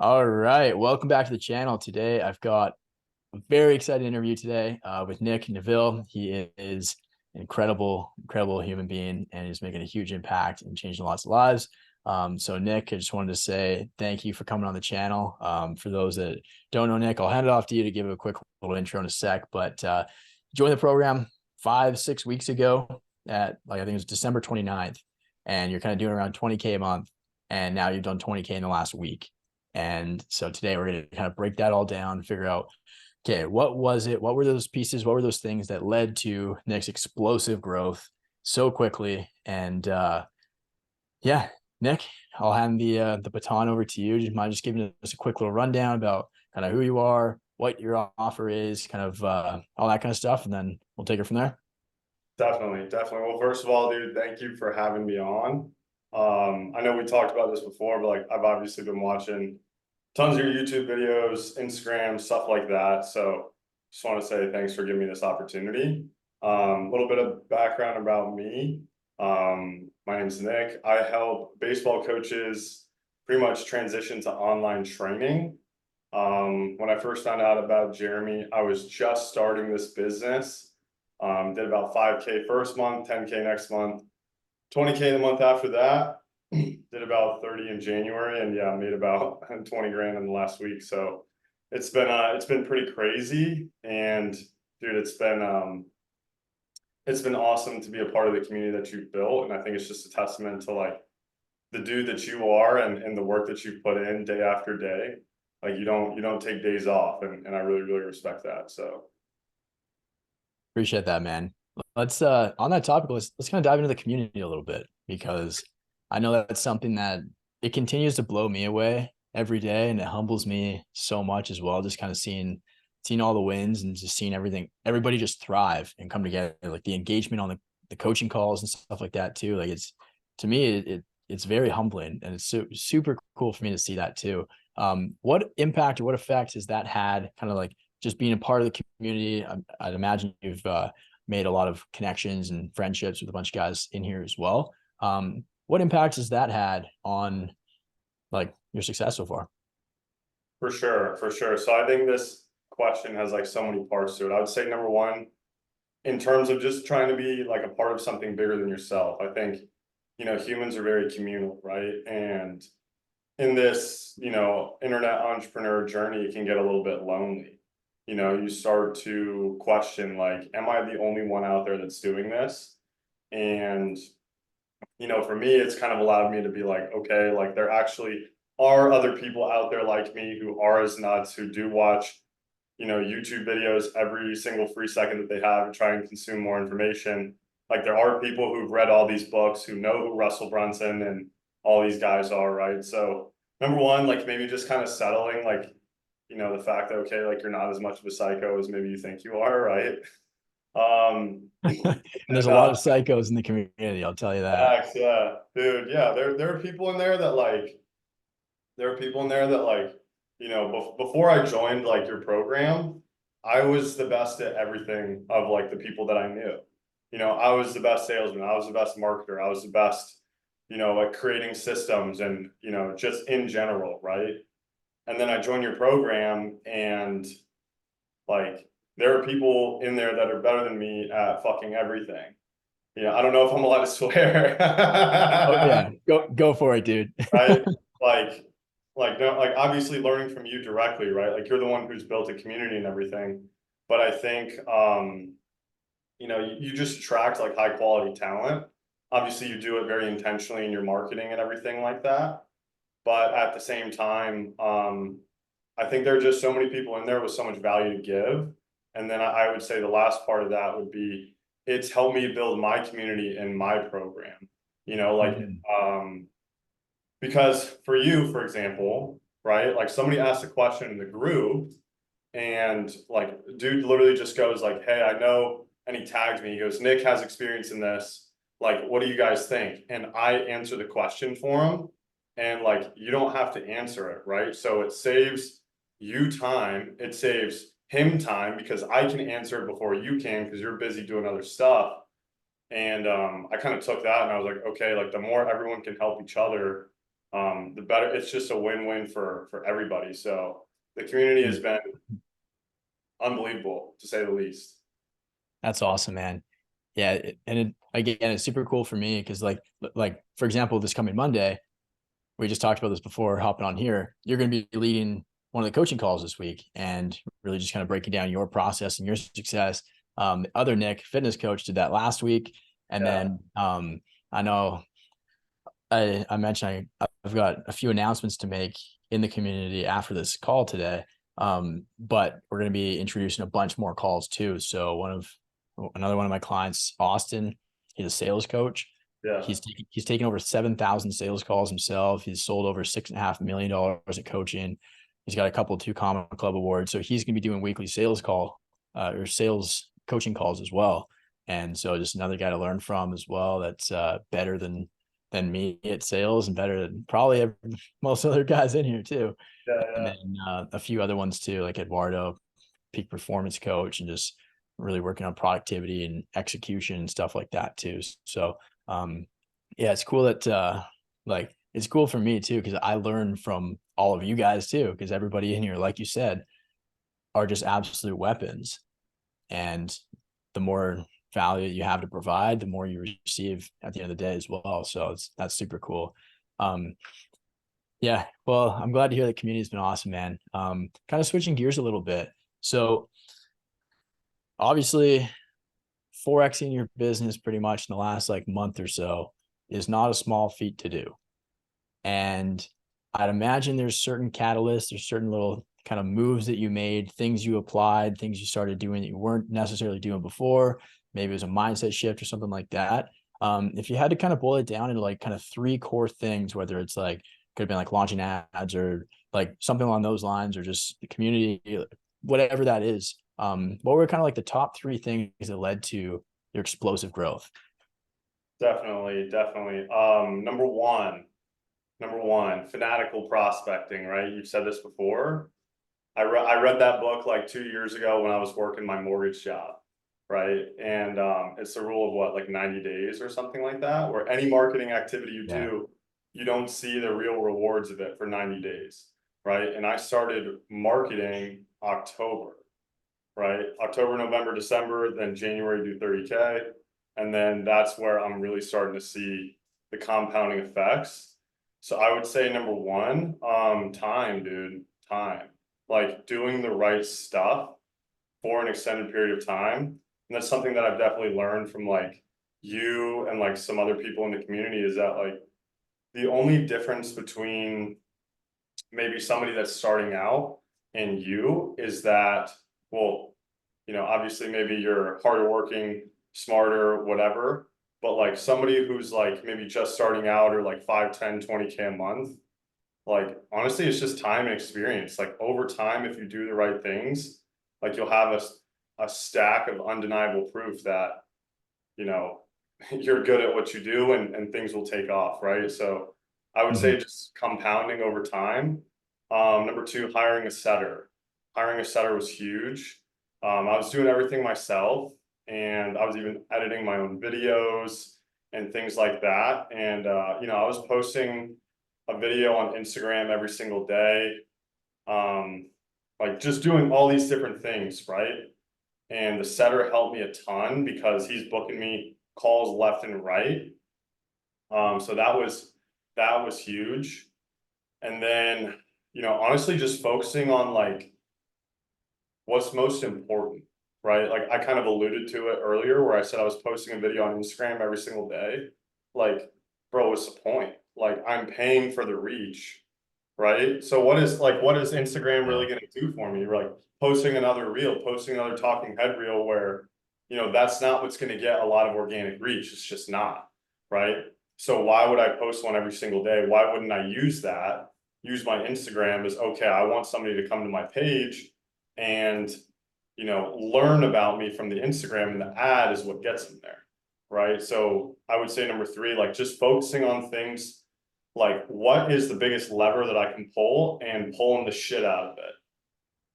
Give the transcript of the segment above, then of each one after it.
All right, welcome back to the channel. Today, I've got a very exciting interview today with Nick Neville. He is an incredible human being, and he's making a huge impact and changing lots of lives. So Nick, I just wanted to say thank you for coming on the channel. For those that don't know Nick, I'll hand it off to you to give a quick little intro in a sec, but joined the program 5-6 weeks ago at I think it was December 29th, and you're kind of doing around 20K a month, and now you've done 20K in the last week. And so today we're going to kind of break that all down, figure out, okay, what was it? What were those pieces? What were those things that led to Nick's explosive growth so quickly? And yeah, Nick, I'll hand the baton over to you. Do you mind just giving us a quick little rundown about kind of who you are, what your offer is, kind of all that kind of stuff, and then we'll take it from there. Definitely. Well, first of all, dude, thank you for having me on. I know we talked about this before, but like I've obviously been watching tons of your YouTube videos, Instagram, stuff like that. So just want to say thanks for giving me this opportunity. A little bit of background about me. My name's Nick. I help baseball coaches pretty much transition to online training. When I first found out about Jeremy, I was just starting this business. Did about 5K first month, 10K next month, 20K the month after that. Did about 30 in January, and yeah, made about 20 grand in the last week. So it's been pretty crazy, and dude, it's been awesome to be a part of the community that you've built. And I think it's just a testament to like the dude that you are and the work that you've put in day after day. Like you don't take days off, and I really respect that. So Appreciate that, man. Let's on that topic, let's kind of dive into the community a little bit, because I know that's something that it continues to blow me away every day, and it humbles me so much as well. Just kind of seeing all the wins and just seeing everybody just thrive and come together. Like the engagement on the coaching calls and stuff like that too. Like it's, to me, it's very humbling, and it's super cool for me to see that too. What impact or what effect has that had, kind of like just being a part of the community? I'd imagine you've made a lot of connections and friendships with a bunch of guys in here as well. What impact has that had on like your success so far? for sure, for sure. So I think this question has like so many parts to it. I would say number one, in terms of just trying to be like a part of something bigger than yourself, I think, humans are very communal, right? And in this, internet entrepreneur journey, it can get a little bit lonely. You start to question, like, am I the only one out there that's doing this? And, for me, it's kind of allowed me to be like, okay, like there actually are other people out there like me who are as nuts, who do watch, YouTube videos every single free second that they have and try and consume more information. Like there are people who've read all these books, who know who Russell Brunson and all these guys are, right? So number one, like maybe just kind of settling, like, the fact that, okay, like you're not as much of a psycho as maybe you think you are, right? And there's a And lot of psychos in the community, I'll tell you that. facts, yeah, dude, yeah, there are people in there that like, before I joined like your program, I was the best at everything of like the people that I knew. I was the best salesman, I was the best marketer, I was the best, like creating systems and, just in general, right? And then I joined your program, and like there are people in there that are better than me at fucking everything. I don't know if I'm allowed to swear. Oh yeah, go for it, dude. Right? Like, no, like obviously learning from you directly, right? Like you're the one who's built a community and everything. But I think, you just attract like high quality talent. Obviously, you do it very intentionally in your marketing and everything like that. But at the same time, I think there are just so many people in there with so much value to give. And then I would say the last part of that would be it's helped me build my community in my program. Like Mhm. because for you, for example, right? Like somebody asked a question in the group, and like dude literally just goes like, hey, I know, and he tagged me. He goes, Nick has experience in this. Like, what do you guys think? And I answer the question for him. And like you don't have to answer it, right? So it saves you time, it saves him time because I can answer it before you can because you're busy doing other stuff. And I kind of took that and I was like, okay, like the more everyone can help each other, the better. It's just a win-win for everybody. So the community has been unbelievable, to say the least. That's awesome, man. Yeah, again, it's super cool for me because like for example, this coming Monday, we just talked about this before hopping on here. You're going to be leading one of the coaching calls this week and really just kind of breaking down your process and your success. The other Nick, fitness coach, did that last week, and Yeah. then I know I mentioned I've got a few announcements to make in the community after this call today. But we're going to be introducing a bunch more calls too. So another one of my clients, Austin, he's a sales coach. Yeah. He's taken over 7,000 sales calls himself. He's sold over $6.5 million at coaching. He's got a couple of 2 Common Club awards. So he's going to be doing weekly sales or sales coaching calls as well. And so just another guy to learn from as well. That's better than me at sales and better than probably most other guys in here too. Yeah. And Yeah. then a few other ones too, like Eduardo, peak performance coach, and just really working on productivity and execution and stuff like that too. So yeah, it's cool that like it's cool for me too, because I learn from all of you guys too, because everybody in here, like you said, are just absolute weapons. And the more value you have to provide, the more you receive at the end of the day as well. So that's super cool. Yeah, well, I'm glad to hear the community has been awesome, man. Kind of switching gears a little bit. So obviously 4Xing your business pretty much in the last like month or so is not a small feat to do. And I'd imagine there's certain catalysts, there's certain little kind of moves that you made, things you applied, things you started doing that you weren't necessarily doing before. Maybe it was a mindset shift or something like that. If you had to kind of boil it down into like kind of 3 core things, whether it's like could have been like launching ads or like something along those lines, or just the community, whatever that is. What were kind of like the top 3 things that led to your explosive growth? Definitely, definitely. Number one, fanatical prospecting, right? You've said this before. I read that book like 2 years ago when I was working my mortgage job, right? And it's the rule of what, like 90 days or something like that, where any marketing activity you Yeah. do, you don't see the real rewards of it for 90 days, right? And I started marketing October, right? October, November, December, then January do 30K. And then that's where I'm really starting to see the compounding effects. So I would say number one, time, dude, time. Like doing the right stuff for an extended period of time. And that's something that I've definitely learned from like you and like some other people in the community, is that like the only difference between maybe somebody that's starting out and you is that, well, obviously maybe you're harder working, smarter, whatever, but like somebody who's like maybe just starting out or like 5, 10, 20K a month, like honestly, it's just time and experience. Like over time, if you do the right things, like you'll have a stack of undeniable proof that, you know, you're good at what you do, and things will take off, right? So I would Mhm. say just compounding over time. Number two, hiring a setter. Hiring a setter was huge. I was doing everything myself, and I was even editing my own videos and things like that. And I was posting a video on Instagram every single day. Like just doing all these different things, right? And the setter helped me a ton because he's booking me calls left and right. So that was huge. And then, honestly, just focusing on like what's most important, right? Like I kind of alluded to it earlier where I said I was posting a video on Instagram every single day. Like, bro, what's the point? Like I'm paying for the reach, right? So what is Instagram Yeah. really going to do for me? Like posting another reel, posting another talking head reel where, that's not what's going to get a lot of organic reach. It's just not, right? So why would I post one every single day? Why wouldn't I use that? Use my Instagram as, okay, I want somebody to come to my page and, learn about me from the Instagram, and the ad is what gets them there, right? So I would say number three, like just focusing on things like what is the biggest lever that I can pull and pulling the shit out of it,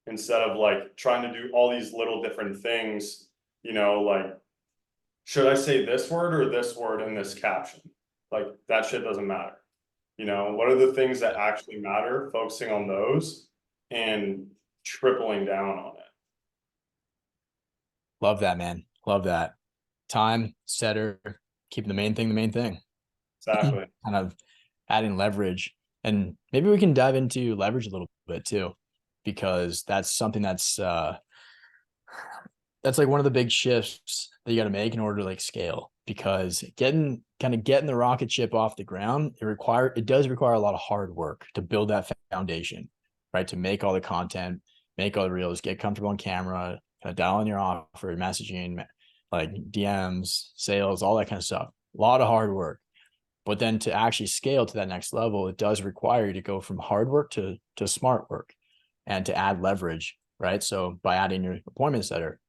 instead of like trying to do all these little different things, like should I say this word or this word in this caption? Like that shit doesn't matter. You know, what are the things that actually matter, focusing on those and tripling down on it. Love that, man. Love that. Time, setter, keeping the main thing the main thing. Exactly. Kind of adding leverage. And maybe we can dive into leverage a little bit too, because that's something that's like one of the big shifts that you got to make in order to like scale, because getting the rocket ship off the ground, it does require a lot of hard work to build that foundation, right? To make all the content, make all the reels, get comfortable on camera, kind of dial in your offer, messaging, like DMs, sales, all that kind of stuff. A lot of hard work. But then to actually scale to that next level, it does require you to go from hard work to smart work and to add leverage, right? So by adding your appointment setter,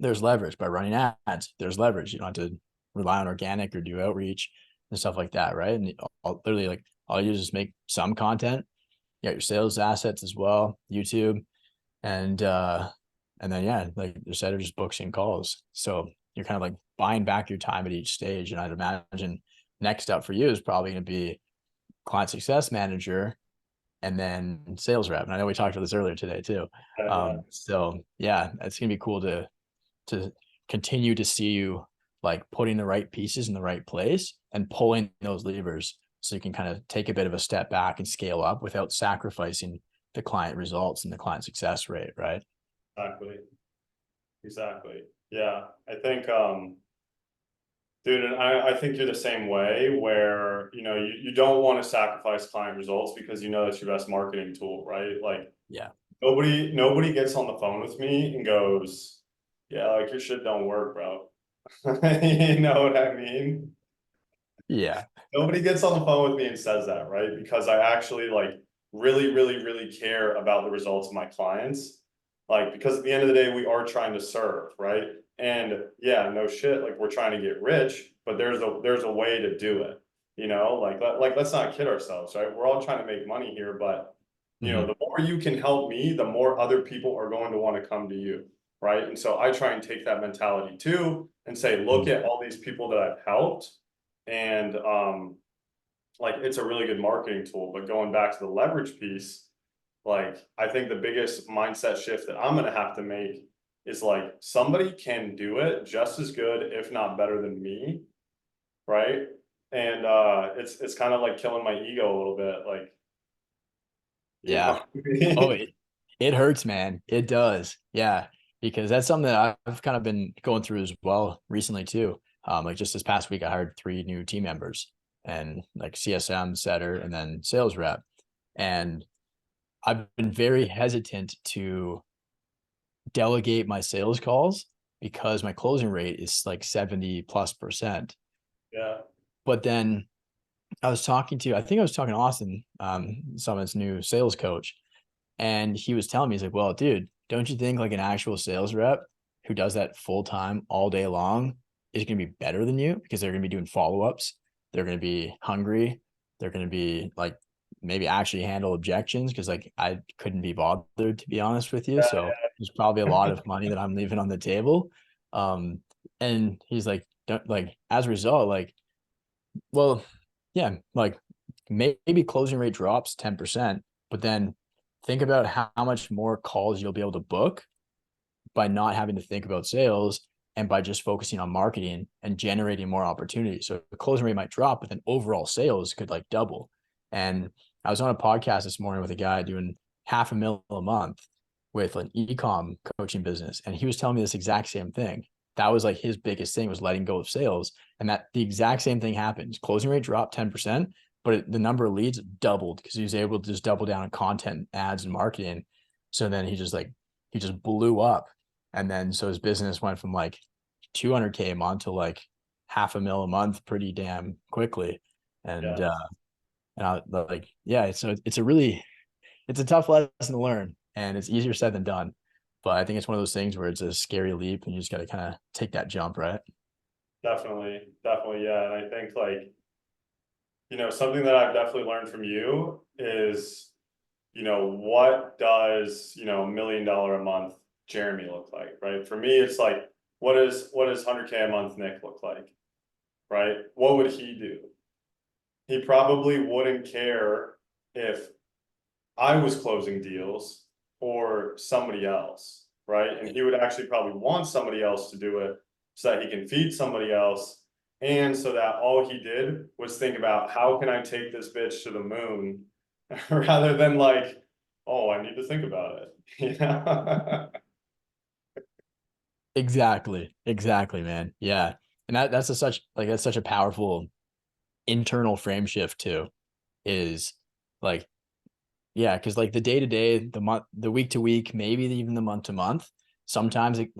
there's leverage. By running ads, there's leverage. You don't have to rely on organic or do outreach and stuff like that, right? And literally, like, all you do is make some content. You got your sales assets as well, YouTube, and then yeah, like you said, just books and calls. So you're kind of like buying back your time at each stage. And I'd imagine next up for you is probably going to be client success manager and then sales rep. And I know we talked about this earlier today too. Yeah. So yeah, it's gonna be cool to continue to see you like putting the right pieces in the right place and pulling those levers so you can kind of take a bit of a step back and scale up without sacrificing the client results and the client success rate, right? Exactly. Exactly. Yeah. I think, dude, and I think you're the same way where, you know, you don't want to sacrifice client results because you know that's your best marketing tool, right? Like Yeah. nobody gets on the phone with me and goes, yeah, like your shit don't work, bro. You know what I mean? Yeah. Nobody gets on the phone with me and says that, right? Because I actually like really care about the results of my clients. Like, because at the end of the day, we are trying to serve, right? And yeah, no shit, like we're trying to get rich, but there's a way to do it, you know, like let's not kid ourselves, right? We're all trying to make money here, but you know, Mm-hmm. the more you can help me, the more other people are going to want to come to you, right? And so I try and take that mentality too and say, look at all these people that I've helped, and like it's a really good marketing tool. But going back to the leverage piece, like I think the biggest mindset shift that I'm gonna have to make is like somebody can do it just as good, if not better than me, right? And it's kind of like killing my ego a little bit, like, you Yeah. know. Oh, it hurts, man. It does. Yeah. Because that's something that I've kind of been going through as well recently too. Like just this past week, I hired 3 new team members and like CSM, setter, and then sales rep. And I've been very hesitant to delegate my sales calls because my closing rate is like 70+%. Yeah, But then I think I was talking to Austin, Summit's new sales coach, and he was telling me, he's like, well, dude, don't you think like an actual sales rep who does that full time all day long is going to be better than you because they're going to be doing follow ups. They're going to be hungry. They're going to be like maybe actually handle objections because like I couldn't be bothered, to be honest with you. So there's probably a lot of money that I'm leaving on the table. Um, and he's like, don't, like, as a result, like, well, yeah, like maybe closing rate drops 10%, but then think about how much more calls you'll be able to book by not having to think about sales and by just focusing on marketing and generating more opportunities. So the closing rate might drop, but then overall sales could like double. And I was on a podcast this morning with a guy doing $500,000 a month with an e-com coaching business. And he was telling me this exact same thing. That was like his biggest thing, was letting go of sales. And that the exact same thing happened. Closing rate dropped 10%, but the number of leads doubled because he was able to just double down on content, ads, and marketing. So then he just blew up. And then so his business went from like 200K a month to like $500,000 a month pretty damn quickly. And yeah, I like, yeah, so it's a tough lesson to learn, and it's easier said than done. But I think it's one of those things where it's a scary leap and you just got to kind of take that jump, right? definitely, yeah. And I think like, you know, something that I've definitely learned from you is, you know, what does, you know, $1 million a month Jeremy look like, right? For me, it's like, what does 100K a month Nick look like, right? What would he do? he probably wouldn't care if I was closing deals or somebody else, right? And he would actually probably want somebody else to do it so that he can feed somebody else. And so that all he did was think about how can I take this bitch to the moon rather than like, oh, I need to think about it. You know? Exactly, man. Yeah. And that's such a powerful internal frame shift too, is like, yeah, because like the day to day, the month, the week to week, maybe even the month to month, sometimes it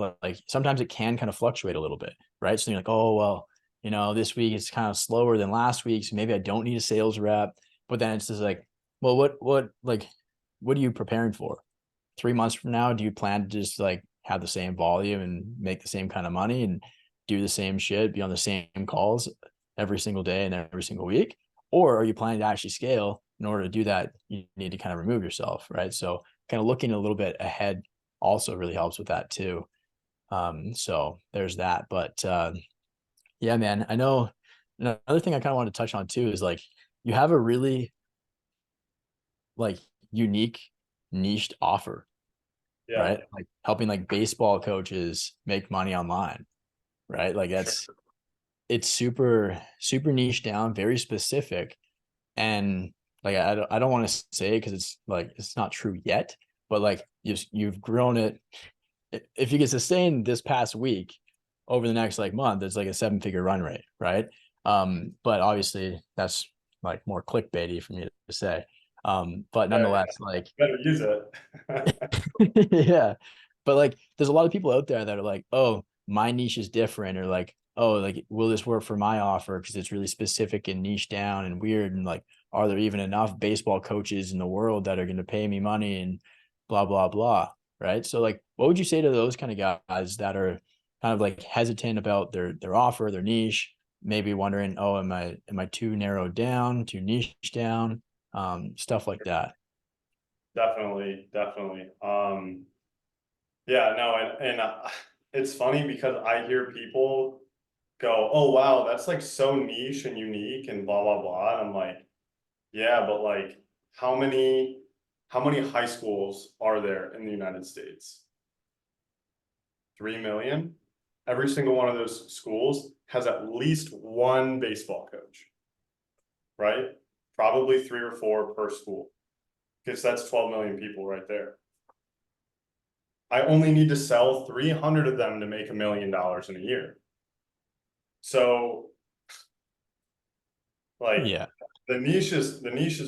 can kind of fluctuate a little bit, right? So you're like, oh well, this week it's kind of slower than last week, so maybe I don't need a sales rep. But then it's just like, well, what are you preparing for? 3 months from now, do you plan to just like have the same volume and make the same kind of money and do the same shit, be on the same calls every single day and every single week? Or are you planning to actually scale? In order to do that, you need to kind of remove yourself, right? So kind of looking a little bit ahead also really helps with that too. So there's that. But yeah, man, I know another thing I kind of want to touch on too is like you have a really like unique niched offer, Yeah, right? Like helping like baseball coaches make money online, right? Like for sure. it's super niche down, very specific. And like I don't want to say because it's like it's not true yet, but like you've grown it. If you can sustain this past week over the next like month, it's like a 7-figure run rate, right? But obviously that's like more clickbaity for me to say. But Yeah, nonetheless, like better use it. yeah. But like there's a lot of people out there that are like, oh, my niche is different, or like, oh, like, will this work for my offer? Because it's really specific and niche down and weird. And like, are there even enough baseball coaches in the world that are going to pay me money and blah, blah, blah. Right. So like what would you say to those kind of guys that are kind of like hesitant about their offer, their niche, maybe wondering, oh, am I too narrowed down, too niche down? Stuff like that. Definitely, definitely. Yeah, no, it's funny because I hear people go, "Oh wow, that's like so niche and unique and blah blah blah." And I'm like, "Yeah, but like how many how many high schools are there in the United States? 3 million? Every single one of those schools has at least one baseball coach, right? Probably 3 or 4 per school, because that's 12 million people right there. I only need to sell 300 of them to make $1 million in a year. So like Yeah. the niche is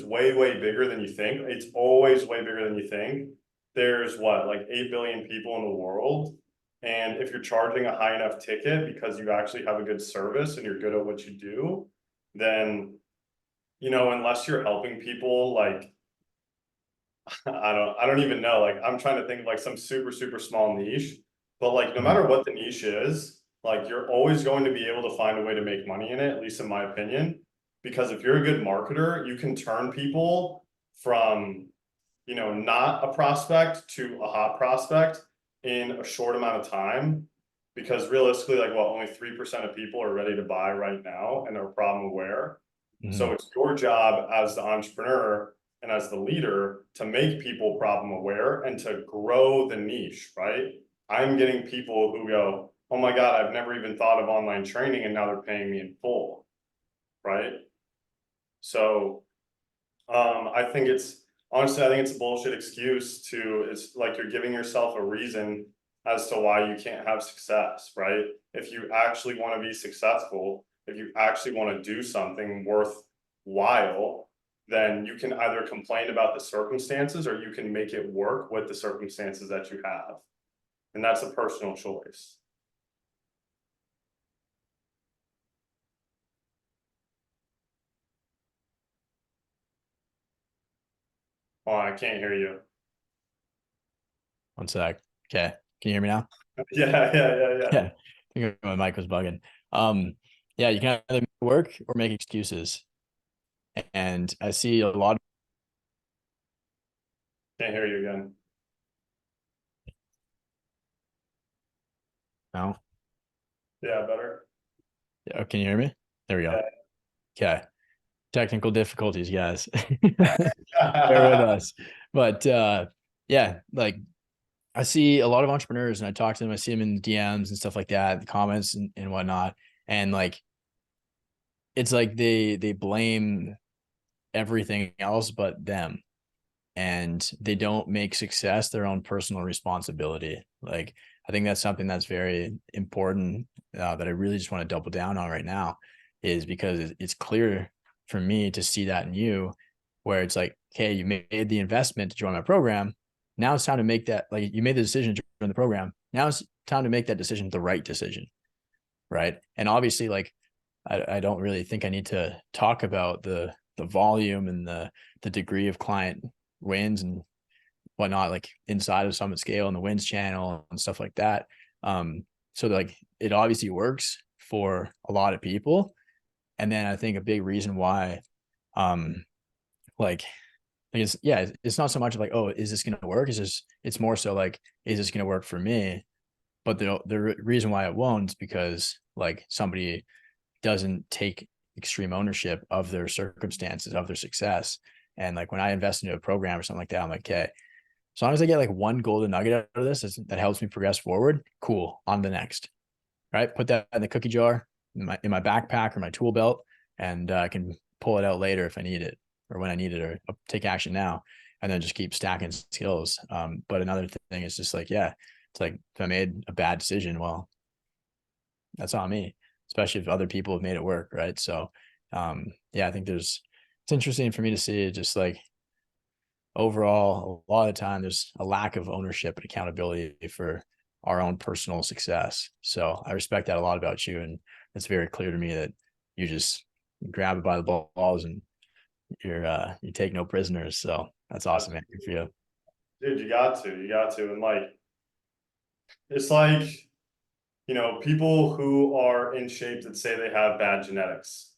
way bigger than you think. It's always way bigger than you think. There's what, like 8 billion people in the world. And if you're charging a high enough ticket because you actually have a good service and you're good at what you do, then unless you're helping people like I don't even know. Like I'm trying to think of like some super small niche, but like no Mhm. matter what the niche is, like you're always going to be able to find a way to make money in it, at least in my opinion. Because if you're a good marketer, you can turn people from, not a prospect to a hot prospect in a short amount of time. Because realistically, like only 3% of people are ready to buy right now and are problem aware. So Mhm. it's your job as the entrepreneur and as the leader to make people problem aware and to grow the niche, right? I'm getting people who go, oh my God, I've never even thought of online training and now they're paying me in full, right? So I think honestly, I think it's a bullshit excuse it's like you're giving yourself a reason as to why you can't have success, right? If you actually want to be successful, if you actually want to do something worthwhile, then you can either complain about the circumstances or you can make it work with the circumstances that you have. And that's a personal choice. Oh, I can't hear you. One sec. Okay. Can you hear me now? Yeah. Yeah. I think my mic was bugging. Um, yeah, you can either make it work or make excuses. And I see a lot of Can't hear you again. now. Yeah, better. Yeah, can you hear me? There we go. Yeah. Okay. Technical difficulties, guys. Bear with us. But yeah, like I see a lot of entrepreneurs and I talk to them, I see them in the DMs and stuff like that, the comments and whatnot. And like it's like they blame everything else but them. And they don't make success their own personal responsibility. Like I think that's something that's very important that I really just want to double down on right now, is because it's clear for me to see that in you, where it's like, okay, you made the investment to join my program. Now it's time to make that, like you made the decision to join the program. Now it's time to make that decision the right decision. Right. And obviously, like I don't really think I need to talk about the volume and the degree of client wins and whatnot, like inside of Summit Scale and the wins channel and stuff like that. So like it obviously works for a lot of people. And then I think a big reason why, like it's, yeah, it's not so much like, oh, is this going to work? It's more so like, is this going to work for me? But the reason why it won't is because like somebody doesn't take extreme ownership of their circumstances, of their success. And like when I invest into a program or something like that, I'm like, okay, as long as I get like one golden nugget out of this that helps me progress forward, cool, on the next. Right. Put that in the cookie jar in my backpack or my tool belt, and I can pull it out later if I need it or when I need it, or take action now, and then just keep stacking skills. But another thing is just like, yeah, it's like if I made a bad decision, well, that's on me, especially if other people have made it work. Right. So yeah, I think it's interesting for me to see just like overall, a lot of the time there's a lack of ownership and accountability for our own personal success. So I respect that a lot about you. And it's very clear to me that you just grab it by the balls and you take no prisoners. So that's awesome, man. Good for you. Dude, you got to. And like, it's like, people who are in shape that say they have bad genetics,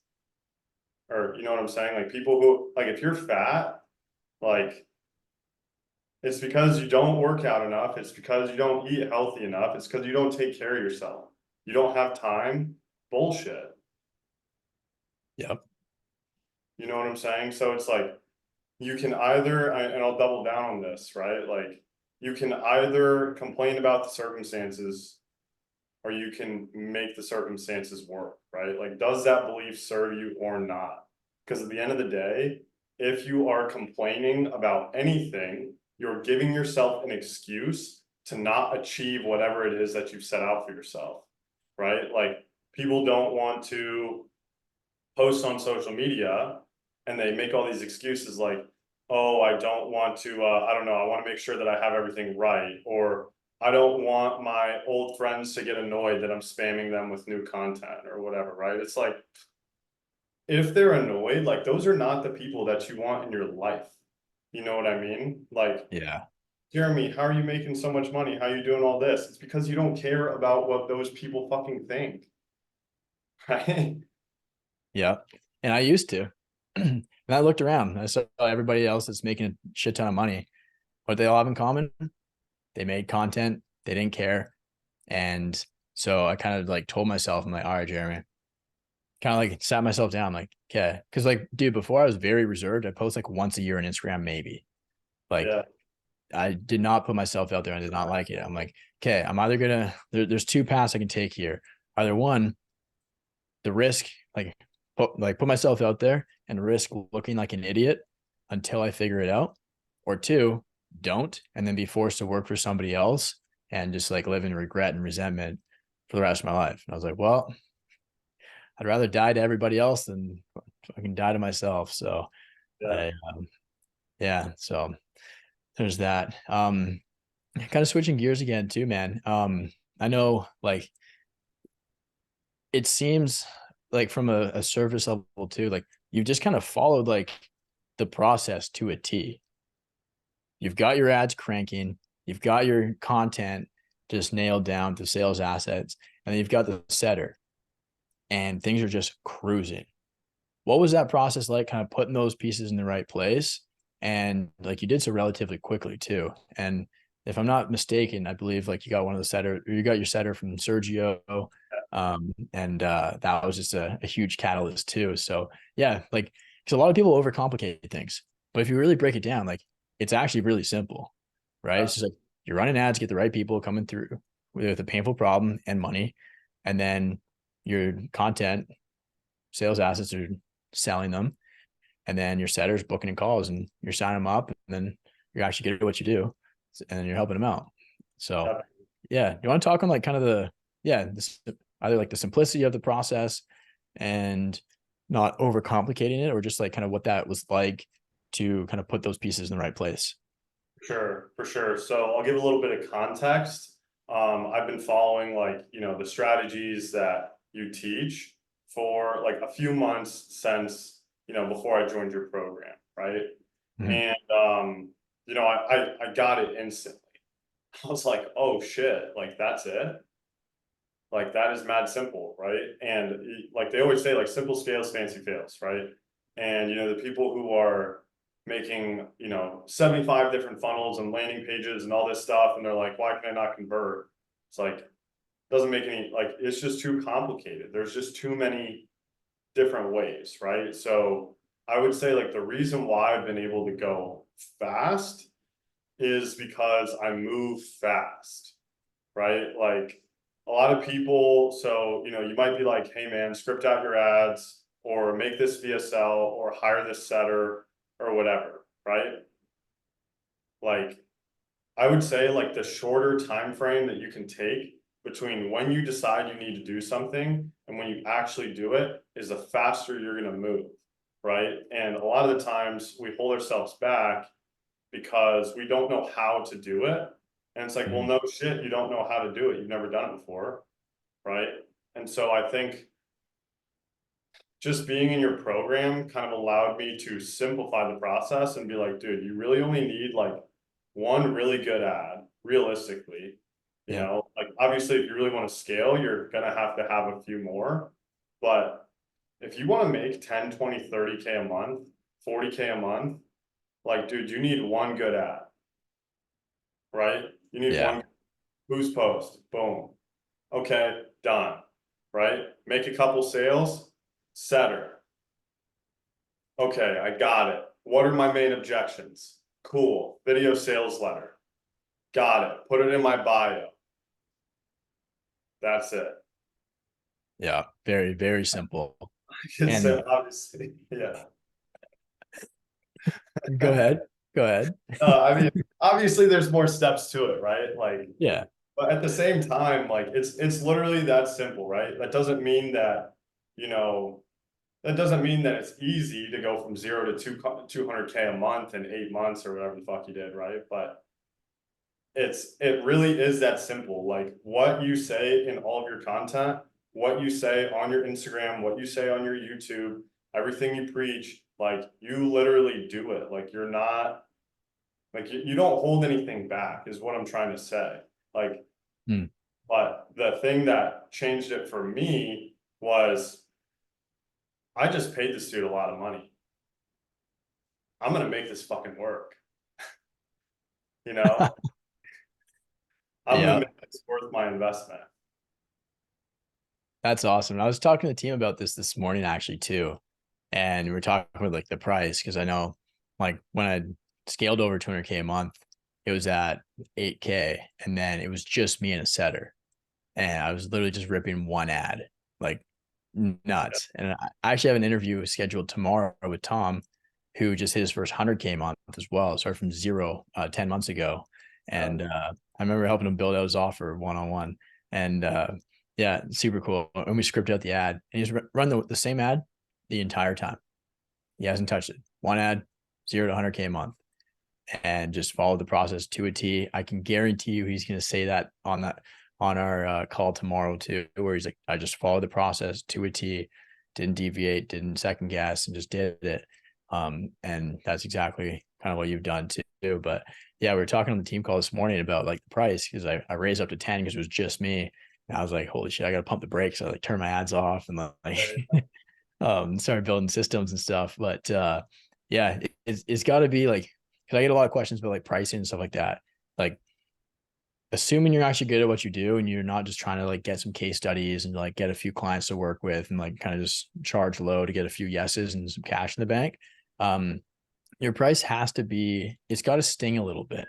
or you know what I'm saying? Like people who, like, if you're fat, like, it's because you don't work out enough. It's because you don't eat healthy enough. It's because you don't take care of yourself. You don't have time. Bullshit. Yep. You know what I'm saying? So it's like, you can either, and I'll double down on this, right? Like, you can either complain about the circumstances or you can make the circumstances work, right? Like, does that belief serve you or not? Because at the end of the day, if you are complaining about anything, you're giving yourself an excuse to not achieve whatever it is that you've set out for yourself, right? Like, people don't want to post on social media and they make all these excuses like, oh, I don't want to, I don't know, I want to make sure that I have everything right, or I don't want my old friends to get annoyed that I'm spamming them with new content or whatever, right? It's like, if they're annoyed, like those are not the people that you want in your life. You know what I mean? Like, Yeah. Jeremy, how are you making so much money? How are you doing all this? It's because you don't care about what those people fucking think. Right? Yeah. And I used to. And I looked around. I saw everybody else that's making a shit ton of money. What they all have in common, they made content, they didn't care. And so I kind of like told myself, I'm like, all right, Jeremy, kind of like sat myself down, like, okay. Cause like, dude, before I was very reserved. I post like once a year on Instagram, maybe. Like Yeah. I did not put myself out there and did not like it. I'm like, okay, I'm either gonna there's two paths I can take here. Either one, the risk, put myself out there and risk looking like an idiot until I figure it out. Or two, don't, and then be forced to work for somebody else and just like live in regret and resentment for the rest of my life. And I was like, well, I'd rather die to everybody else than I can die to myself. So Yeah. I, yeah, so there's that. Kind of switching gears again too, man. I know like it seems like from a surface level too, like you've just kind of followed like the process to a T. You've got your ads cranking, you've got your content just nailed down to sales assets, and then you've got the setter, and things are just cruising. What was that process like, kind of putting those pieces in the right place? And like you did so relatively quickly too. And if I'm not mistaken, I believe like you got you got your setter from Sergio. And that was just a huge catalyst too. So yeah, like because a lot of people overcomplicate things, but if you really break it down, like it's actually really simple, right? It's just like you're running ads, get the right people coming through with a painful problem and money, and then your content sales assets are selling them, and then your setters booking in calls and you're signing them up, and then you're actually good at what you do, and then you're helping them out. So yeah, you want to talk on like kind of this, either like the simplicity of the process and not overcomplicating it, or just like kind of what that was like to kind of put those pieces in the right place. Sure, for sure. So I'll give a little bit of context. I've been following like, the strategies that you teach for like a few months since, before I joined your program, right? Mhm. And I got it instantly. I was like, oh shit, like that's it. Like that is mad simple, right? And like they always say, like simple scales, fancy fails, right? And the people who are making 75 different funnels and landing pages and all this stuff, and they're like, why can I not convert? It's like doesn't make any, like it's just too complicated. There's just too many different ways, right? So I would say like the reason why I've been able to go fast is because I move fast, right? Like a lot of people, so you might be like, hey man, script out your ads or make this VSL or hire this setter or whatever, right? Like I would say like the shorter time frame that you can take between when you decide you need to do something and when you actually do it is the faster you're going to move, right? And a lot of the times we hold ourselves back because we don't know how to do it. And it's like, well, Mhm. no shit, you don't know how to do it. You've never done it before, right? And so I think just being in your program kind of allowed me to simplify the process and be like, dude, you really only need like one really good ad, realistically. Yeah. Like obviously, if you really want to scale, you're gonna have to have a few more. But if you want to make 10, 20, 30K a month, 40K a month, like, dude, you need one good ad, right? You need Yeah. one boost post, boom. Okay, done, right? Make a couple sales, setter. Okay, I got it. What are my main objections? Cool. Video sales letter. Got it. Put it in my bio. That's it. Yeah. Very, very simple. So And obviously, yeah. go ahead. Go ahead. I mean, obviously there's more steps to it, right? Like, Yeah. but at the same time, like it's literally that simple, right? That doesn't mean that, you know, that doesn't mean that it's easy to go from 0 to 200K a month in 8 months or whatever the fuck you did, right? But it really is that simple. Like what you say in all of your content, what you say on your Instagram, what you say on your YouTube, everything you preach, like you literally do it. Like you're not like you don't hold anything back is what I'm trying to say. Like, Hmm. but the thing that changed it for me was I just paid this dude a lot of money. I'm gonna make this fucking work. You know, I'm gonna Yeah. make this worth my investment. That's awesome. I was talking to the team about this morning actually too. And we were talking about like the price, because I know like when I scaled over 200K a month, it was at 8K, and then it was just me and a setter. And I was literally just ripping one ad, like nuts. And I actually have an interview scheduled tomorrow with Tom, who just hit his first 100K month as well. Started from zero 10 months ago. Yeah. And I remember helping him build out his offer one-on-one. And yeah, super cool. And we scripted out the ad, and he's run the same ad the entire time. He hasn't touched it. One ad, 0 to 100K a month, and just follow the process to a T. I can guarantee you he's going to say that on our call tomorrow too, where he's like, I just followed the process to a T, didn't deviate, didn't second guess, and just did it. And that's exactly kind of what you've done too. But yeah, we were talking on the team call this morning about like the price, because I raised up to 10 because it was just me. And I was like, holy shit, I got to pump the brakes. I like turn my ads off and like started building systems and stuff. But yeah, it's got to be like, because I get a lot of questions about like pricing and stuff like that. Like assuming you're actually good at what you do and you're not just trying to like get some case studies and like get a few clients to work with and like kind of just charge low to get a few yeses and some cash in the bank. Your price has to be, it's got to sting a little bit,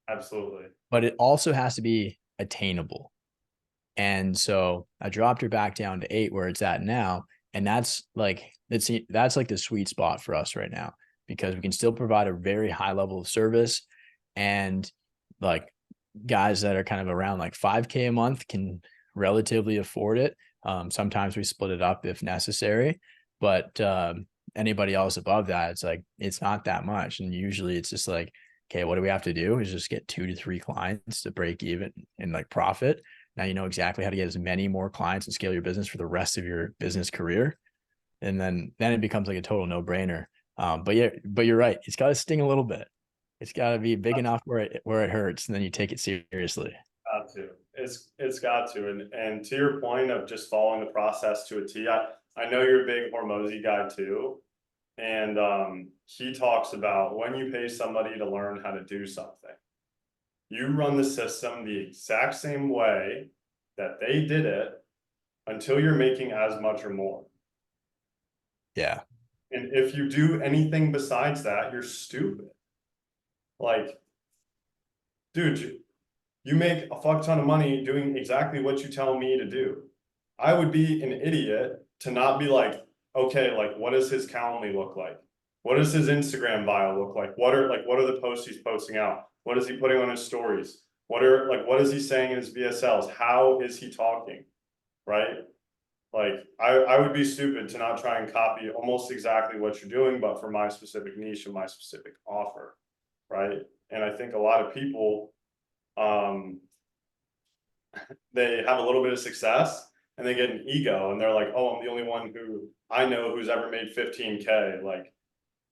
Absolutely. but it also has to be attainable. And so I dropped her back down to 8 where it's at now. And that's like the sweet spot for us right now, because we can still provide a very high level of service, and like guys that are kind of around like 5K a month can relatively afford it. Sometimes we split it up if necessary, but anybody else above that, it's like, it's not that much. And usually it's just like, okay, what do we have to do is just get 2 to 3 clients to break even and like profit. Now you know exactly how to get as many more clients and scale your business for the rest of your business career. And then it becomes like a total no-brainer. But you're right. It's got to sting a little bit. It's got to be big enough where it hurts, and then you take it seriously. Got to. It's got to. And to your point of just following the process to a T, I know you're a big Hormozy guy too. And he talks about when you pay somebody to learn how to do something, you run the system the exact same way that they did it until you're making as much or more. Yeah. And if you do anything besides that, you're stupid. Like, dude, you make a fuck ton of money doing exactly what you tell me to do. I would be an idiot to not be like, okay, like what does his Calendly look like? What does his Instagram bio look like? What are the posts he's posting out? What is he putting on his stories? What is he saying in his VSLs? How is he talking? Right? Like I would be stupid to not try and copy almost exactly what you're doing, but for my specific niche and my specific offer. Right. And I think a lot of people, they have a little bit of success and they get an ego and they're like, oh, I'm the only one who I know who's ever made 15K. Like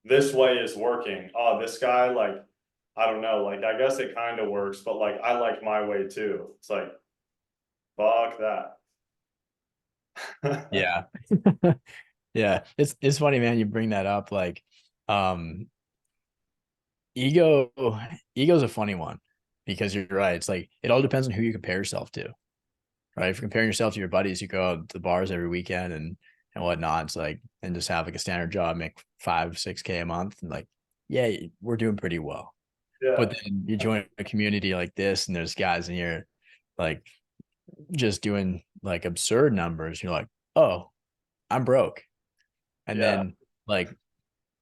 this way is working. Oh, this guy, like, I don't know, like, I guess it kind of works, but like, I like my way too. It's like, fuck that. Yeah. Yeah. It's funny, man. You bring that up. Like, ego, ego's a funny one, because you're right. It's like, it all depends on who you compare yourself to, right? If you're comparing yourself to your buddies who go out to the bars every weekend and whatnot, it's like, and just have like a standard job, make 5-6K a month, and like, yeah, we're doing pretty well. Yeah. But then you join a community like this, and there's guys in here like just doing like absurd numbers. You're like, oh, I'm broke. And Yeah. then like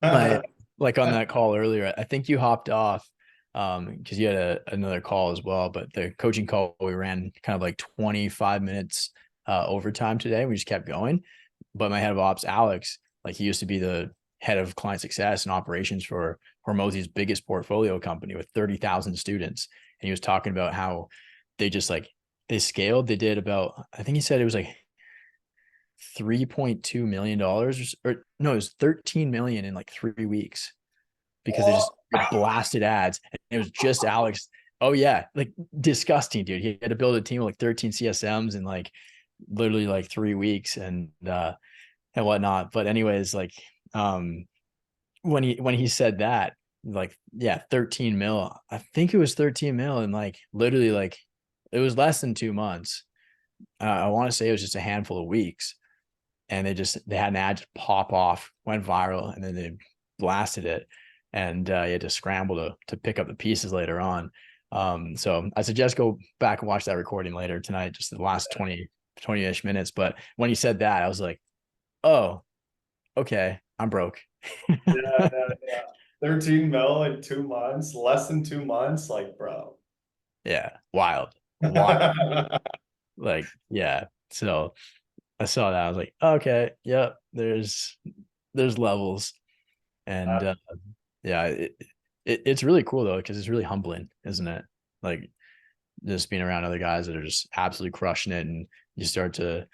my like on that call earlier, I think you hopped off because you had another call as well. But the coaching call, we ran kind of like 25 minutes overtime today. We just kept going. But my head of ops, Alex, like he used to be the head of client success and operations for Hormozy's biggest portfolio company with 30,000 students. And he was talking about how they just like, they scaled. They did about, I think he said it was like $3.2 million, or no, it was 13 million in like 3 weeks, because they just blasted ads. And it was just Alex. Oh yeah. Like disgusting, dude. He had to build a team of like 13 CSMs in like literally like 3 weeks and whatnot. But anyways, like when he said that, like, yeah, 13 mil, I think it was 13 mil, and like literally like it was less than 2 months. I want to say it was just a handful of weeks, and they had an ad just pop off, went viral, and then they blasted it, and you had to scramble to pick up the pieces later on. So I suggest go back and watch that recording later tonight, just the last 20-ish minutes. But when he said that, I was like, oh, okay, I'm broke. Yeah. 13 mil in 2 months, less than 2 months, like, bro. Yeah, wild. Like, yeah. So I saw that. I was like, okay, yep, there's levels. And yeah, it's really cool though, because it's really humbling, isn't it? Like just being around other guys that are just absolutely crushing it, and you start to,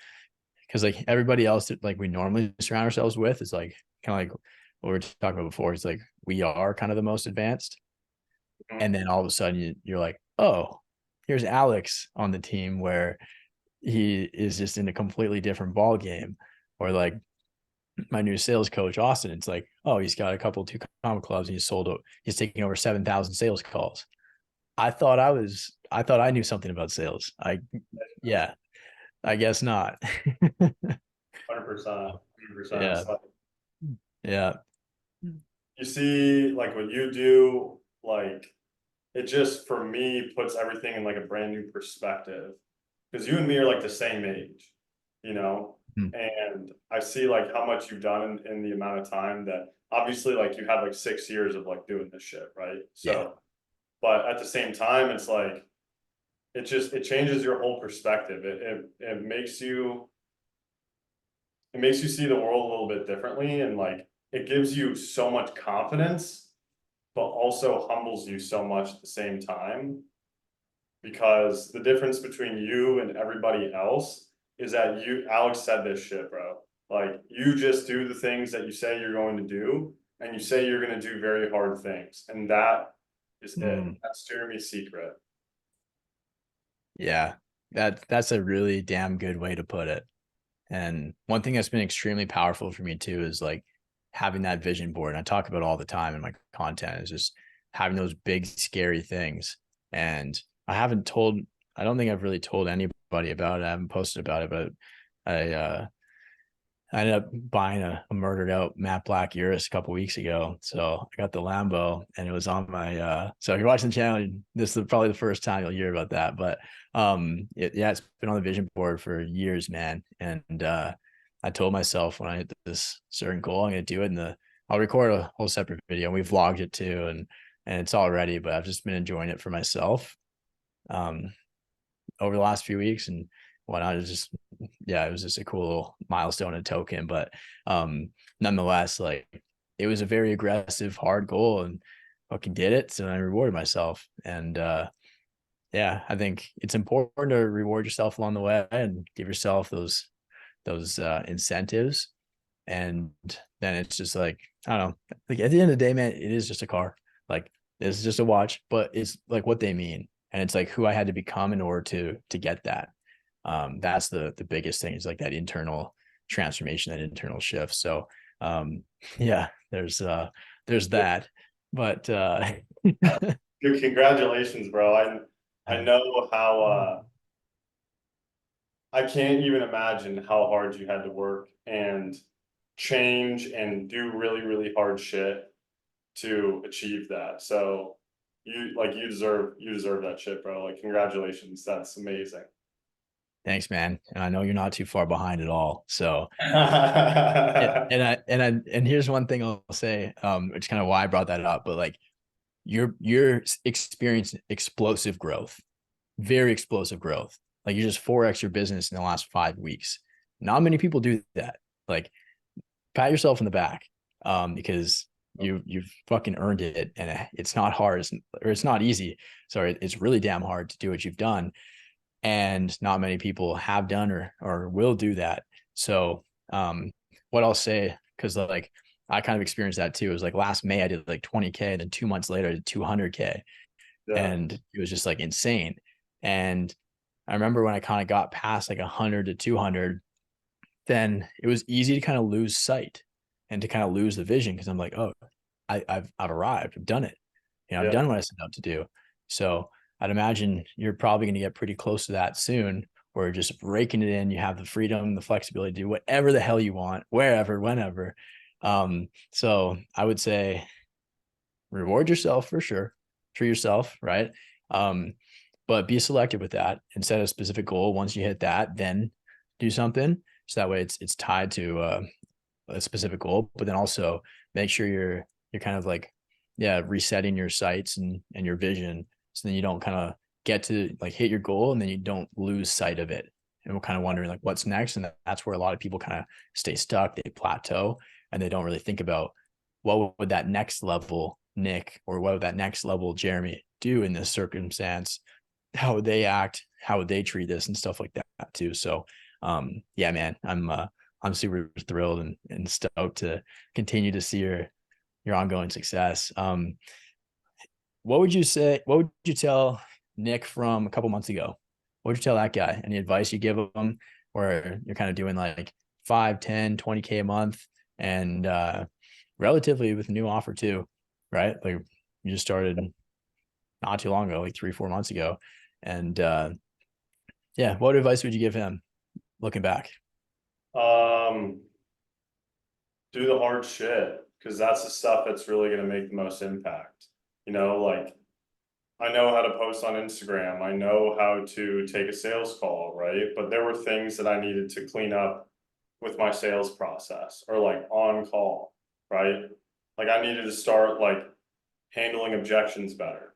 because like everybody else that like we normally surround ourselves with is like kind of like what we were talking about before. It's like we are kind of the most advanced, and then all of a sudden you're like, oh, here's Alex on the team where he is just in a completely different ball game. Or like my new sales coach, Austin, it's like, oh, he's got a couple 2 comp clubs and he's taking over 7,000 sales calls. I thought I was I thought I knew something about sales. Yeah, I guess not. 100%, 100%. Yeah. So Yeah. you see, like what you do, like it just for me puts everything in like a brand new perspective. Because you and me are like the same age, you know, Mm. and I see like how much you've done in the amount of time that obviously like you have like 6 years of like doing this shit, right? Yeah. So, but at the same time, it's like it changes your whole perspective. It makes you see the world a little bit differently, and like it gives you so much confidence, but also humbles you so much at the same time. Because the difference between you and everybody else is that Alex said this shit, bro. Like you just do the things that you say you're going to do, and you say you're going to do very hard things, and that is it. Mm. That's Jeremy's secret. Yeah. That's a really damn good way to put it. And one thing that's been extremely powerful for me too is like having that vision board. And I talk about all the time in my content is just having those big, scary things. And I don't think I've really told anybody about it. I haven't posted about it, but I ended up buying a murdered out matte black Urus a couple weeks ago. So I got the Lambo and it was on my so if you're watching the channel, this is probably the first time you'll hear about that. But it's been on the vision board for years, man. And I told myself when I hit this certain goal, I'm gonna do it, and I'll record a whole separate video. We vlogged it too, and it's all ready, but I've just been enjoying it for myself over the last few weeks. And whatnot. It was just a cool little milestone and token. But nonetheless, like it was a very aggressive, hard goal, and fucking did it. So I rewarded myself. And yeah, I think it's important to reward yourself along the way and give yourself those incentives. And then it's just like, I don't know, like at the end of the day, man, it is just a car. Like it's just a watch, but it's like what they mean. And it's like who I had to become in order to get that. That's the biggest thing is like that internal transformation, that internal shift. So yeah, there's that. But Congratulations, bro. I know how I can't even imagine how hard you had to work and change and do really, really hard shit to achieve that. So you deserve that shit, bro. Like congratulations. That's amazing. thanks, man. And I know you're not too far behind at all. So Yeah. and here's one thing I'll say, which kind of why I brought that up, but like you're experiencing explosive growth, very explosive growth. Like you just 4x your business in the last 5 weeks. Not many people do that. Like pat yourself in the back, because you've fucking earned it, and it's not hard, or it's not easy. Sorry, it's really damn hard to do what you've done, and not many people have done or will do that. So what I'll say, because like I kind of experienced that too, is like last May I did like 20K, then 2 months later I did 200K, and it was just like insane. And I remember when I kind of got past like 100 to 200, then it was easy to kind of lose sight and to kind of lose the vision, because I'm like, oh, I've arrived, I've done it, I've Yeah. done what I set out to do. So I'd imagine you're probably going to get pretty close to that soon, where you're just raking it in. You have the freedom, the flexibility to do whatever the hell you want, wherever, whenever. So I would say reward yourself for sure, treat yourself, right? But be selective with that and set a specific goal. Once you hit that, then do something. So that way it's tied to a specific goal, but then also make sure you're kind of like, yeah, resetting your sights and your vision. So then you don't kind of get to like hit your goal and then you don't lose sight of it. And we're kind of wondering like what's next. And that's where a lot of people kind of stay stuck, they plateau, and they don't really think about what would that next level Nick or what would that next level Jeremy do in this circumstance? How would they act? How would they treat this and stuff like that too? So yeah, man, I'm super thrilled and stoked to continue to see your ongoing success. What would you say? What would you tell Nick from a couple months ago? What would you tell that guy? Any advice you give him, where you're kind of doing like 5, 10, 20K a month, and relatively with a new offer too, right? Like you just started not too long ago, like 3, 4 months ago. And yeah, what advice would you give him looking back? Um, do the hard shit, because that's the stuff that's really going to make the most impact. Like, I know how to post on Instagram. I know how to take a sales call, right? But there were things that I needed to clean up with my sales process, or like on call, right? Like, I needed to start like handling objections better.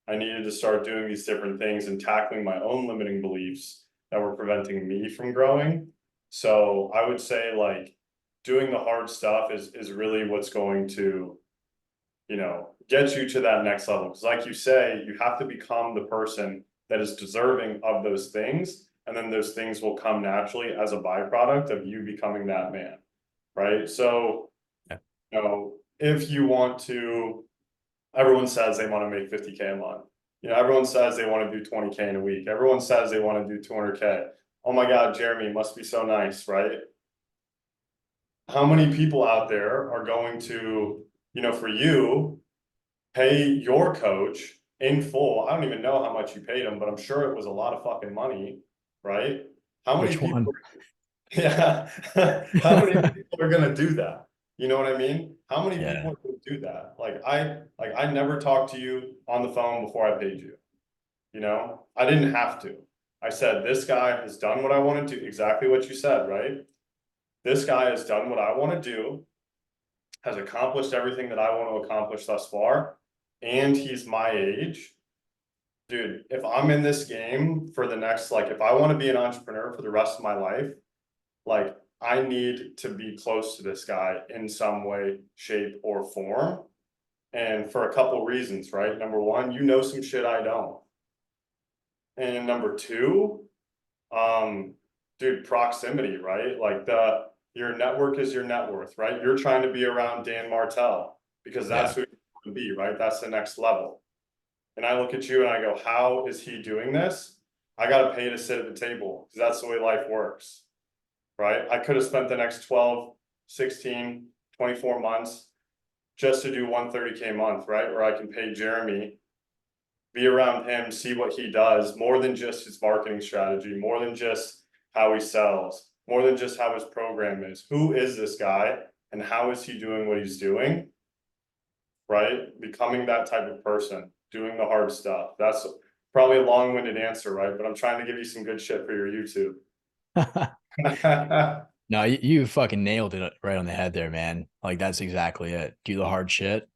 I needed to start doing these different things and tackling my own limiting beliefs that were preventing me from growing. So I would say like doing the hard stuff is really what's going to, get you to that next level. Because like you say, you have to become the person that is deserving of those things. And then those things will come naturally as a byproduct of you becoming that man. Right. So, Yeah. If you want to, everyone says they want to make 50K a month. Everyone says they want to do 20K in a week. Everyone says they want to do 200K. Oh my God, Jeremy, it must be so nice, right? How many people out there are going to, for you, pay your coach in full? I don't even know how much you paid him, but I'm sure it was a lot of fucking money, right? How many Which one? people, yeah, how many people are gonna do that? You know what I mean? How many Yeah. people would do that? I never talked to you on the phone before I paid you. I didn't have to. I said, this guy has done what I want to do, exactly what you said, right? This guy has done what I want to do, has accomplished everything that I want to accomplish thus far, and he's my age. Dude, if I'm in this game for the next, like, if I want to be an entrepreneur for the rest of my life, like, I need to be close to this guy in some way, shape, or form. And for a couple reasons, right? Number one, some shit I don't. And number two, dude, proximity, right? Like your network is your net worth, right? You're trying to be around Dan Martell because Yeah. that's who you want to be, right? That's the next level. And I look at you and I go, how is he doing this? I got to pay to sit at the table because that's the way life works, right? I could have spent the next 12, 16, 24 months just to do 130K a month, right? Or I can pay Jeremy, be around him, see what he does, more than just his marketing strategy, more than just how he sells, more than just how his program is. Who is this guy and how is he doing what he's doing? Right? Becoming that type of person, doing the hard stuff. That's probably a long-winded answer, right? But I'm trying to give you some good shit for your YouTube. No, you fucking nailed it right on the head there, man. Like that's exactly it. Do the hard shit.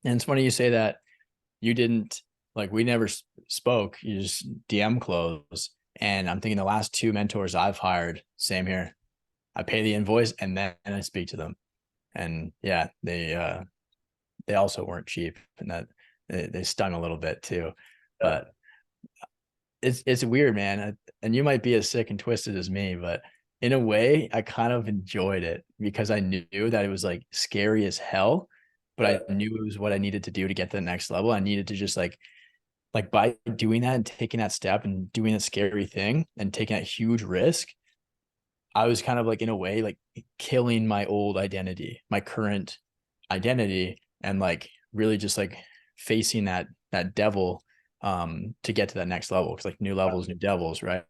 And it's funny you say that. You didn't, like, we never spoke. You just DM close. And I'm thinking the last two mentors I've hired, same here. I pay the invoice and then I speak to them. And yeah, they also weren't cheap, and that they stung a little bit too. But it's weird, man. And you might be as sick and twisted as me, but in a way, I kind of enjoyed it because I knew that it was like scary as hell, but Yeah. I knew it was what I needed to do to get to the next level. I needed to just like by doing that and taking that step and doing a scary thing and taking that huge risk, I was kind of like in a way like killing my old identity, my current identity, and like really just like facing that devil to get to that next level, because like new levels, new devils, right?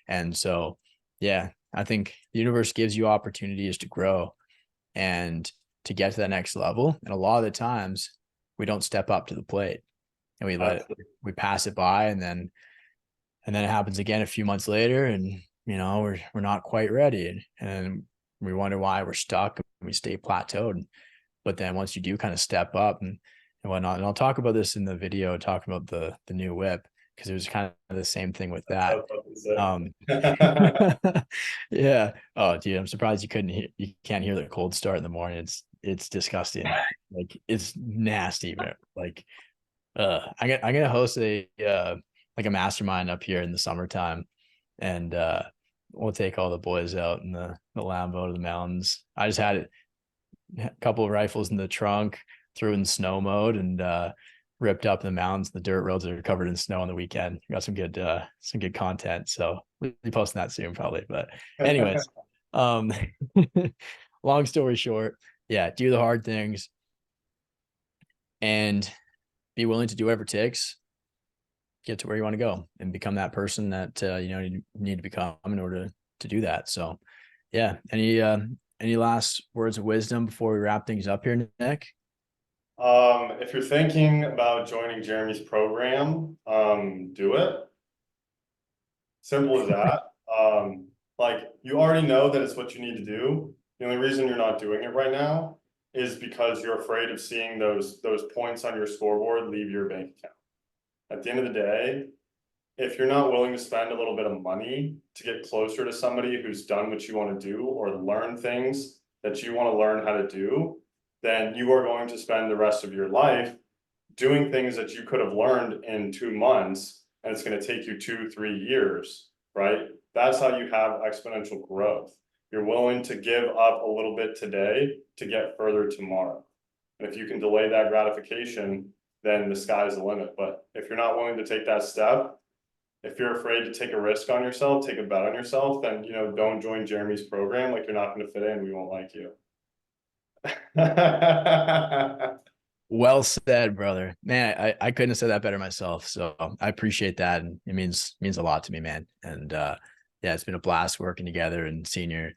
And so yeah, I think the universe gives you opportunities to grow and to get to that next level. And a lot of the times we don't step up to the plate and we pass it by, and then it happens again a few months later, and we're not quite ready, and we wonder why we're stuck and we stay plateaued. But then once you do kind of step up and whatnot, and I'll talk about this in the video talking about the new whip, because it was kind of the same thing with that. um yeah. Oh dude, I'm surprised you can't hear the cold start in the morning. It's disgusting. Like it's nasty, man. Like I'm gonna host a like a mastermind up here in the summertime, and we'll take all the boys out in the Lambo to the mountains. I just had a couple of rifles in the trunk, threw in snow mode, and ripped up the mountains. The dirt roads are covered in snow on the weekend. Got some good content. So we'll be posting that soon probably. But anyways, um long story short, yeah, do the hard things and be willing to do whatever it takes get to where you want to go and become that person that you need to become in order to do that. So yeah, any last words of wisdom before we wrap things up here, Nick? If you're thinking about joining Jeremy's program, do it. Simple as that. Like you already know that it's what you need to do. The only reason you're not doing it right now is because you're afraid of seeing those points on your scoreboard leave your bank account. At the end of the day, if you're not willing to spend a little bit of money to get closer to somebody who's done what you want to do or learn things that you want to learn how to do, then you are going to spend the rest of your life doing things that you could have learned in 2 months, and it's going to take you 2-3 years, right? That's how you have exponential growth. You're willing to give up a little bit today to get further tomorrow. And if you can delay that gratification, then the sky's the limit. But if you're not willing to take that step, if you're afraid to take a risk on yourself, take a bet on yourself, then, don't join Jeremy's program. Like, you're not going to fit in. We won't like you. Well said, brother. Man, I couldn't have said that better myself. So I appreciate that. And it means a lot to me, man. And yeah, it's been a blast working together and seeing your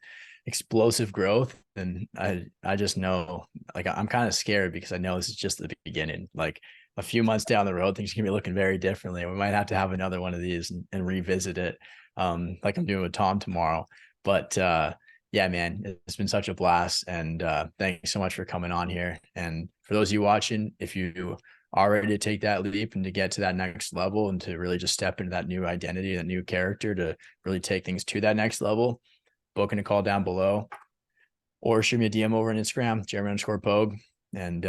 explosive growth. And I just know, like, I'm kind of scared because I know this is just the beginning. Like a few months down the road, things are gonna be looking very differently. We might have to have another one of these and revisit it, like I'm doing with Tom tomorrow. But yeah, man, it's been such a blast. And thanks so much for coming on here. And for those of you watching, if you are ready to take that leap and to get to that next level and to really just step into that new identity, that new character, to really take things to that next level, booking a call down below or shoot me a DM over on Instagram, Jeremy_Pogue, and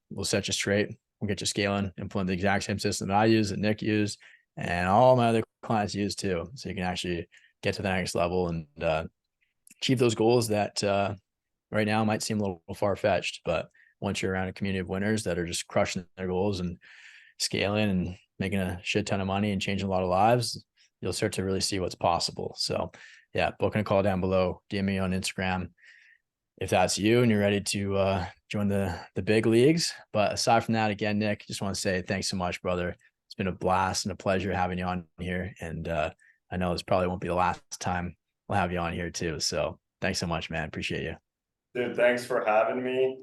we'll set you straight. We'll get you scaling, implement the exact same system that I use, that Nick used, and all my other clients use too. So you can actually get to the next level and achieve those goals that right now might seem a little far-fetched, but once you're around a community of winners that are just crushing their goals and scaling and making a shit ton of money and changing a lot of lives, you'll start to really see what's possible. So yeah, booking a call down below, DM me on Instagram if that's you and you're ready to join the big leagues. But aside from that, again, Nick, just want to say thanks so much, brother. It's been a blast and a pleasure having you on here. And I know this probably won't be the last time we'll have you on here too. So thanks so much, man. Appreciate you. Dude, thanks for having me.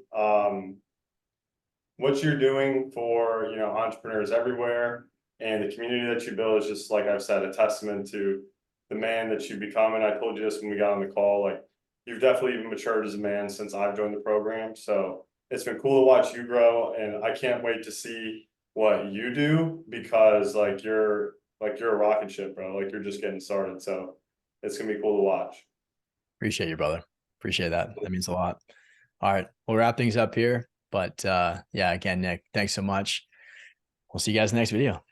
What you're doing for, entrepreneurs everywhere and the community that you build is just, like I've said, a testament to the man that you become. And I told you this when we got on the call, like, you've definitely even matured as a man since I've joined the program. So it's been cool to watch you grow, and I can't wait to see what you do, because you're a rocket ship, bro. Like, you're just getting started. So it's gonna be cool to watch. Appreciate you, brother. Appreciate that. That means a lot. All right, we'll wrap things up here. But yeah, again, Nick, thanks so much. We'll see you guys in the next video.